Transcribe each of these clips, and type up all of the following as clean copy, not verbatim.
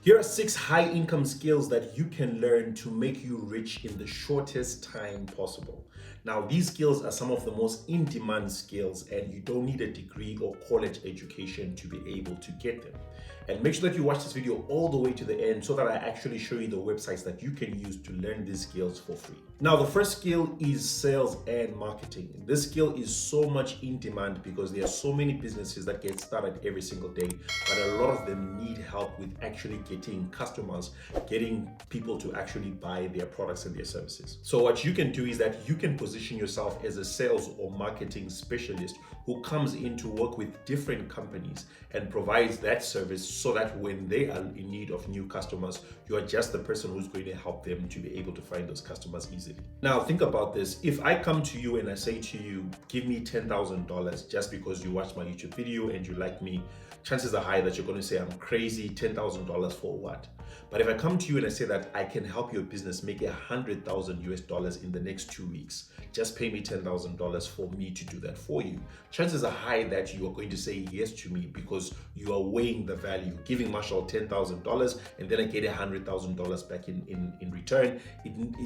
Here are 6 high income skills that you can learn to make you rich in the shortest time possible. Now, these skills are some of the most in-demand skills, and you don't need a degree or college education to be able to get them. And make sure that you watch this video all the way to the end so that I actually show you the websites that you can use to learn these skills for free. Now, the first skill is sales and marketing. This skill is so much in demand because there are so many businesses that get started every single day, but a lot of them need help with actually getting customers, getting people to actually buy their products and their services. So what you can do is that you can position yourself as a sales or marketing specialist who comes in to work with different companies and provides that service so that when they are in need of new customers, you are just the person who's going to help them to be able to find those customers easily. Now, think about this. If I come to you and I say to you, give me $10,000 just because you watched my YouTube video and you like me, chances are high that you're going to say I'm crazy. $10,000 for what? But if I come to you and I say that I can help your business make $100,000 in the next 2 weeks, just pay me $10,000 for me to do that for you, chances are high that you are going to say yes to me because you are weighing the value. Giving Marshall $10,000 and then I get $100,000 back in return,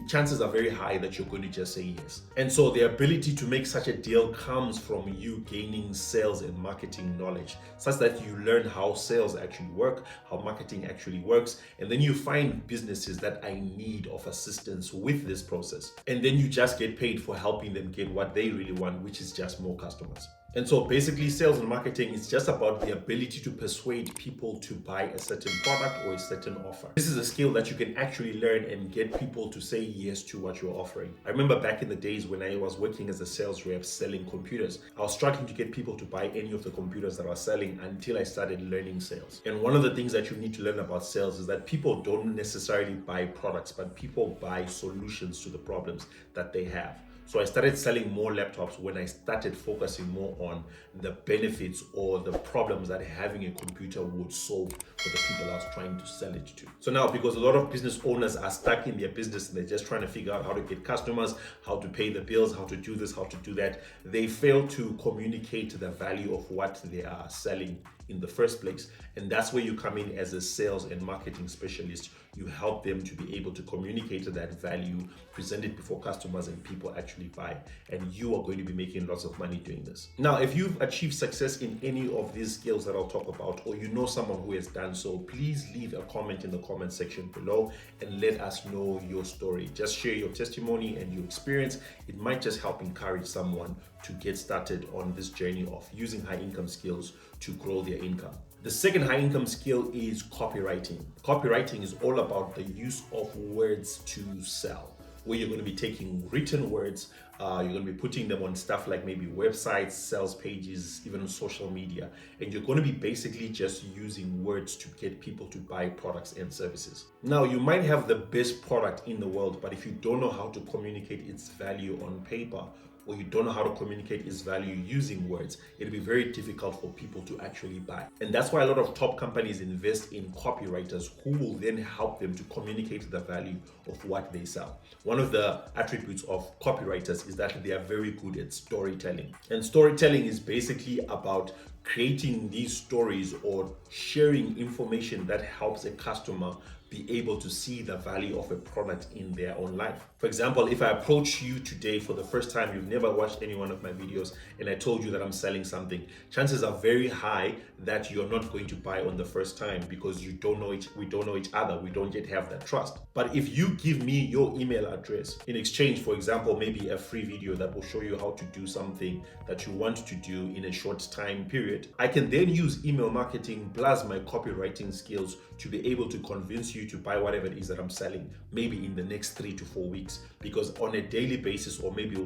chances are very high that you're going to just say yes. And so the ability to make such a deal comes from you gaining sales and marketing knowledge, such that you learn how sales actually work, how marketing actually works, and then you find businesses that are in need of assistance with this process. And then you just get paid for helping them get what they really want, which is just more customers. And so basically sales and marketing is just about the ability to persuade people to buy a certain product or a certain offer. This is a skill that you can actually learn and get people to say yes to what you're offering. I remember back in the days when I was working as a sales rep selling computers, I was struggling to get people to buy any of the computers that I was selling until I started learning sales. And one of the things that you need to learn about sales is that people don't necessarily buy products, but people buy solutions to the problems that they have. So I started selling more laptops when I started focusing more on the benefits or the problems that having a computer would solve for the people I was trying to sell it to. So now, because a lot of business owners are stuck in their business and they're just trying to figure out how to get customers, how to pay the bills, how to do this, how to do that, they fail to communicate the value of what they are selling in the first place. And that's where you come in as a sales and marketing specialist. You help them to be able to communicate that value, present it before customers, and people actually buy. And you are going to be making lots of money doing this. Now, if you've achieved success in any of these skills that I'll talk about, or you know someone who has done so, please leave a comment in the comment section below and let us know your story. Just share your testimony and your experience. It might just help encourage someone to get started on this journey of using high income skills to grow their income. The second high income skill is copywriting. Copywriting is all about the use of words to sell, where you're going to be taking written words, you're going to be putting them on stuff like maybe websites, sales pages, even on social media. And you're going to be basically just using words to get people to buy products and services. Now, you might have the best product in the world, but if you don't know how to communicate its value on paper, or you don't know how to communicate its value using words, it'll be very difficult for people to actually buy. And that's why a lot of top companies invest in copywriters who will then help them to communicate the value of what they sell. One of the attributes of copywriters is that they are very good at storytelling. And storytelling is basically about creating these stories or sharing information that helps a customer be able to see the value of a product in their own life. For example, if I approach you today for the first time, you've never watched any one of my videos, and I told you that I'm selling something, chances are very high that you're not going to buy on the first time because we don't know each other. We don't yet have that trust. But if you give me your email address in exchange, for example, maybe a free video that will show you how to do something that you want to do in a short time period, I can then use email marketing plus my copywriting skills to be able to convince you to buy whatever it is that I'm selling, maybe in the next 3 to 4 weeks. Because on a daily basis, or maybe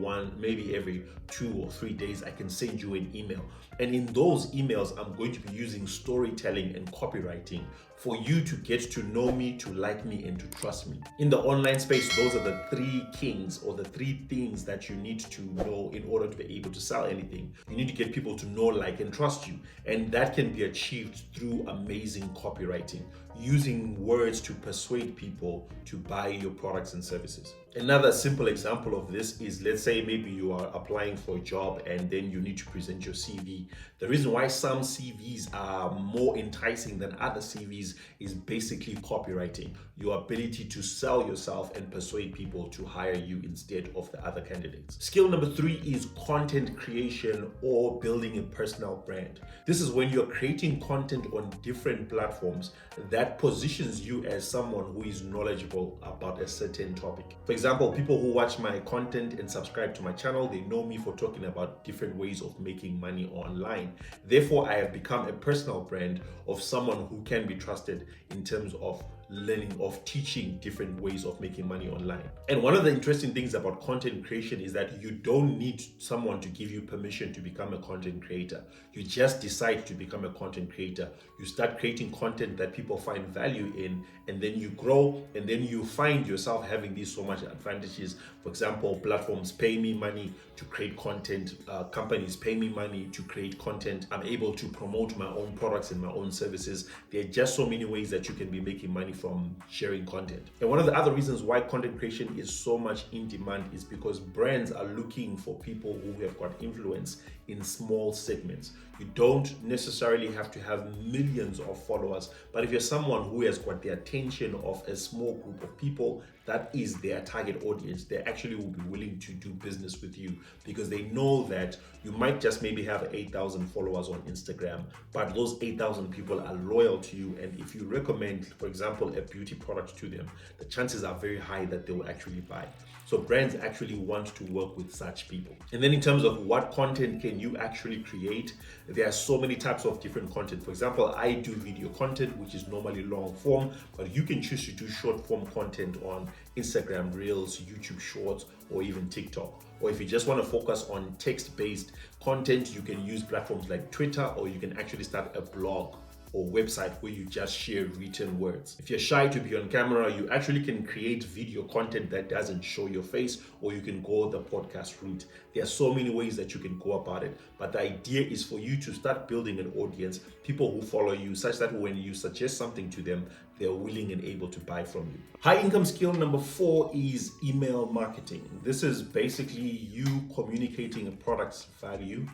every 2 or 3 days, I can send you an email. And in those emails, I'm going to be using storytelling and copywriting for you to get to know me, to like me, and to trust me. In the online space, those are the 3 kings or the 3 things that you need to know in order to be able to sell anything. You need to get people to know, like, and trust you. And that can be achieved through amazing copywriting, using words to persuade people to buy your products and services. Another simple example of this is, let's say maybe you are applying for a job and then you need to present your CV. The reason why some CVs are more enticing than other CVs is basically copywriting, your ability to sell yourself and persuade people to hire you instead of the other candidates. Skill number 3 is content creation or building a personal brand. This is when you're creating content on different platforms that positions you as someone who is knowledgeable about a certain topic. For example, people who watch my content and subscribe to my channel, they know me for talking about different ways of making money online. Therefore, I have become a personal brand of someone who can be trusted in terms of learning, of teaching different ways of making money online. And one of the interesting things about content creation is that you don't need someone to give you permission to become a content creator. You just decide to become a content creator. You start creating content that people find value in, and then you grow, and then you find yourself having these so much advantages. For example, platforms pay me money to create content, companies pay me money to create content. I'm able to promote my own products and my own services. There are just so many ways that you can be making money from sharing content. And one of the other reasons why content creation is so much in demand is because brands are looking for people who have got influence in small segments. You don't necessarily have to have millions of followers, but if you're someone who has got the attention of a small group of people, that is their target audience. They actually will be willing to do business with you because they know that you might just maybe have 8,000 followers on Instagram, but those 8,000 people are loyal to you. And if you recommend, for example, a beauty product to them, the chances are very high that they will actually buy. So brands actually want to work with such people. And then in terms of what content can you actually create, there are so many types of different content. For example, I do video content, which is normally long form, but you can choose to do short form content on Instagram Reels, YouTube Shorts, or even TikTok. Or if you just want to focus on text-based content, you can use platforms like Twitter, or you can actually start a blog or website where you just share written words. If you're shy to be on camera, you actually can create video content that doesn't show your face, or you can go the podcast route. There are so many ways that you can go about it, but the idea is for you to start building an audience, people who follow you, such that when you suggest something to them, they're willing and able to buy from you. High income skill number 4 is email marketing. This is basically you communicating a product's value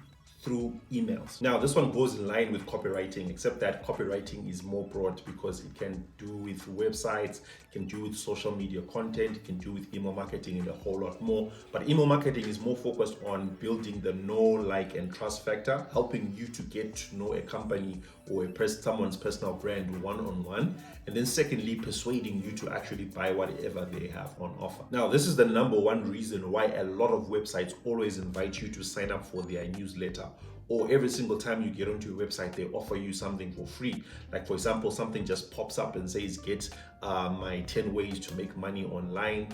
through emails. Now, this one goes in line with copywriting, except that copywriting is more broad because it can do with websites, can do with social media content, can do with email marketing and a whole lot more. But email marketing is more focused on building the know, like, and trust factor, helping you to get to know a company or someone's personal brand one-on-one. And then secondly, persuading you to actually buy whatever they have on offer. Now, this is the number one reason why a lot of websites always invite you to sign up for their newsletter, or every single time you get onto a website, they offer you something for free. Like, for example, something just pops up and says, get my 10 ways to make money online,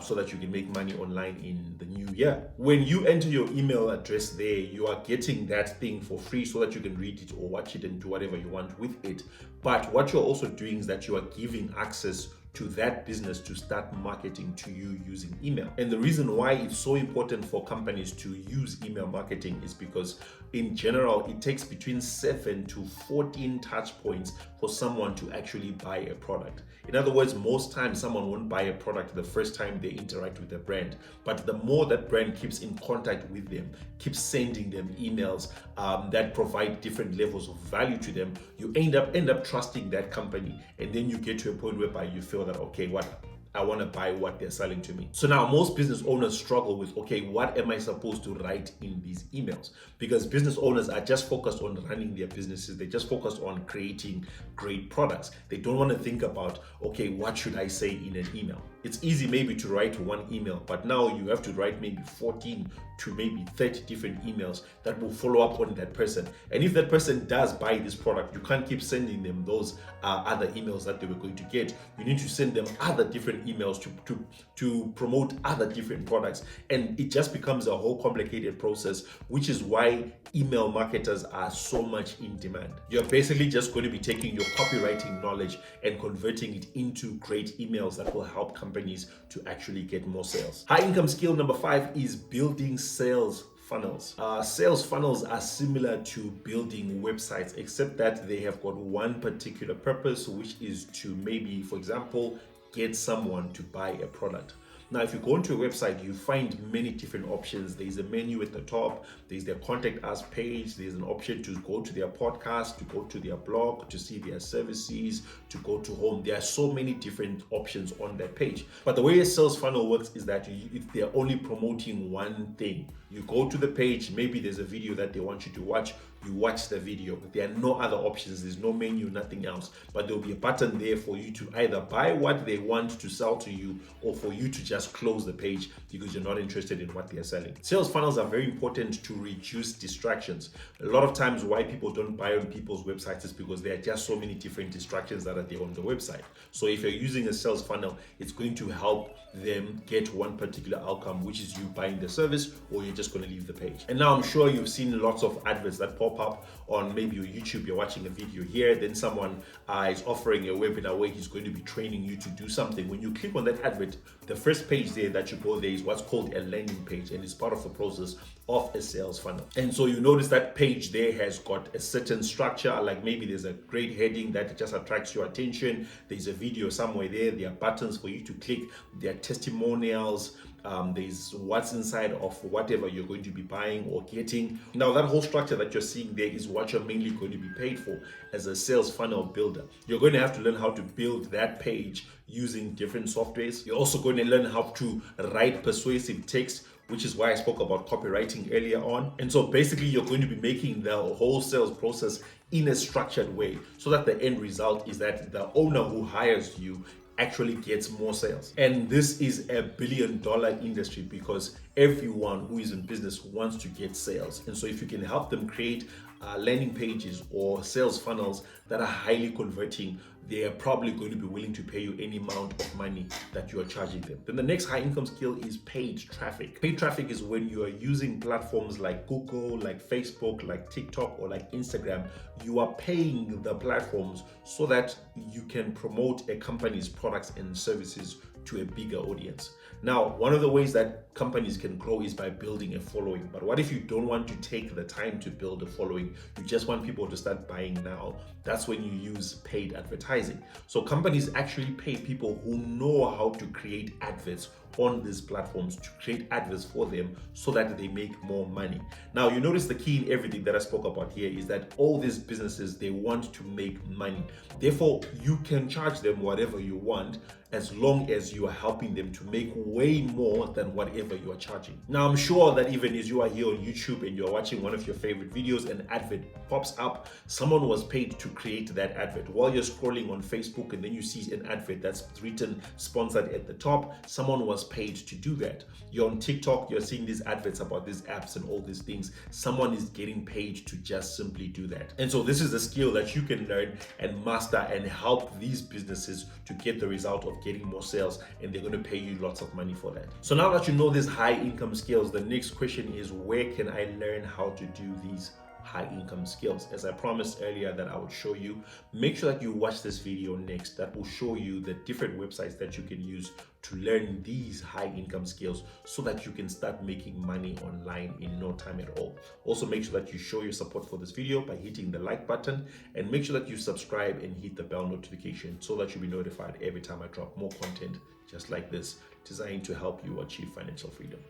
so that you can make money online in the new year. When you enter your email address there, you are getting that thing for free so that you can read it or watch it and do whatever you want with it. But what you're also doing is that you are giving access to that business to start marketing to you using email. And the reason why it's so important for companies to use email marketing is because in general, it takes between 7 to 14 touch points for someone to actually buy a product. In other words, most times someone won't buy a product the first time they interact with the brand, but the more that brand keeps in contact with them, keeps sending them emails that provide different levels of value to them, you end up trusting that company, and then you get to a point whereby you feel that, okay, what I want to buy what they're selling to me. So now most business owners struggle with, okay, what am I supposed to write in these emails? Because business owners are just focused on running their businesses. They just focused on creating great products. They don't want to think about, okay, what should I say in an email? It's easy maybe to write one email, but now you have to write maybe 14 to maybe 30 different emails that will follow up on that person. And if that person does buy this product, you can't keep sending them those other emails that they were going to get. You need to send them other different emails to promote other different products. And it just becomes a whole complicated process, which is why email marketers are so much in demand. You're basically just going to be taking your copywriting knowledge and converting it into great emails that will help companies to actually get more sales. High income skill number 5 is building sales funnels. Sales funnels are similar to building websites, except that they have got one particular purpose, which is to maybe, for example, get someone to buy a product. Now, if you go into a website, you find many different options. There's a menu at the top, there's their contact us page, there's an option to go to their podcast, to go to their blog, to see their services, to go to home. There are so many different options on that page. But the way a sales funnel works is that if they're only promoting one thing, you go to the page, maybe there's a video that they want you to watch, you watch the video. There are no other options, there's no menu, nothing else. But there'll be a button there for you to either buy what they want to sell to you, or for you to just close the page because you're not interested in what they're selling. Sales funnels are very important to reduce distractions. A lot of times why people don't buy on people's websites is because there are just so many different distractions that are there on the website. So if you're using a sales funnel, it's going to help them get one particular outcome, which is you buying the service, or you're just going to leave the page. And now I'm sure you've seen lots of adverts that pop up on maybe your YouTube. You're watching a video here, then someone is offering a webinar where he's going to be training you to do something. When you click on that advert, the first page there that you go there is what's called a landing page, and it's part of the process of a sales funnel. And so you notice that page there has got a certain structure, like maybe there's a great heading that just attracts your attention, there's a video somewhere there are buttons for you to click, there are testimonials, there's what's inside of whatever you're going to be buying or getting. Now that whole structure that you're seeing there is what you're mainly going to be paid for as a sales funnel builder. You're going to have to learn how to build that page using different softwares. You're also going to learn how to write persuasive text, which is why I spoke about copywriting earlier on. And so basically you're going to be making the whole sales process in a structured way, so that the end result is that the owner who hires you actually gets more sales. And this is a billion-dollar industry because everyone who is in business wants to get sales. And so if you can help them create landing pages or sales funnels that are highly converting, they are probably going to be willing to pay you any amount of money that you are charging them. Then the next high income skill is paid traffic. Paid traffic is when you are using platforms like Google, like Facebook, like TikTok, or like Instagram. You are paying the platforms so that you can promote a company's products and services to a bigger audience. Now, one of the ways that companies can grow is by building a following. But what if you don't want to take the time to build a following? You just want people to start buying now. That's when you use paid advertising. So companies actually pay people who know how to create adverts on these platforms, to create adverts for them so that they make more money. Now, you notice the key in everything that I spoke about here is that all these businesses, they want to make money. Therefore, you can charge them whatever you want as long as you are helping them to make way more than whatever you are charging. Now, I'm sure that even as you are here on YouTube and you're watching one of your favorite videos, an advert pops up, someone was paid to create that advert. While you're scrolling on Facebook and then you see an advert that's written sponsored at the top, someone was paid to do that. You're on TikTok, you're seeing these adverts about these apps and all these things. Someone is getting paid to just simply do that. And so this is a skill that you can learn and master and help these businesses to get the result of getting more sales, and they're going to pay you lots of money for that. So now that you know these high income skills, the next question is, where can I learn how to do these high income skills? As I promised earlier that I would show you, make sure that you watch this video next. That will show you the different websites that you can use to learn these high income skills so that you can start making money online in no time at all. Also, make sure that you show your support for this video by hitting the like button, and make sure that you subscribe and hit the bell notification so that you'll be notified every time I drop more content just like this, designed to help you achieve financial freedom.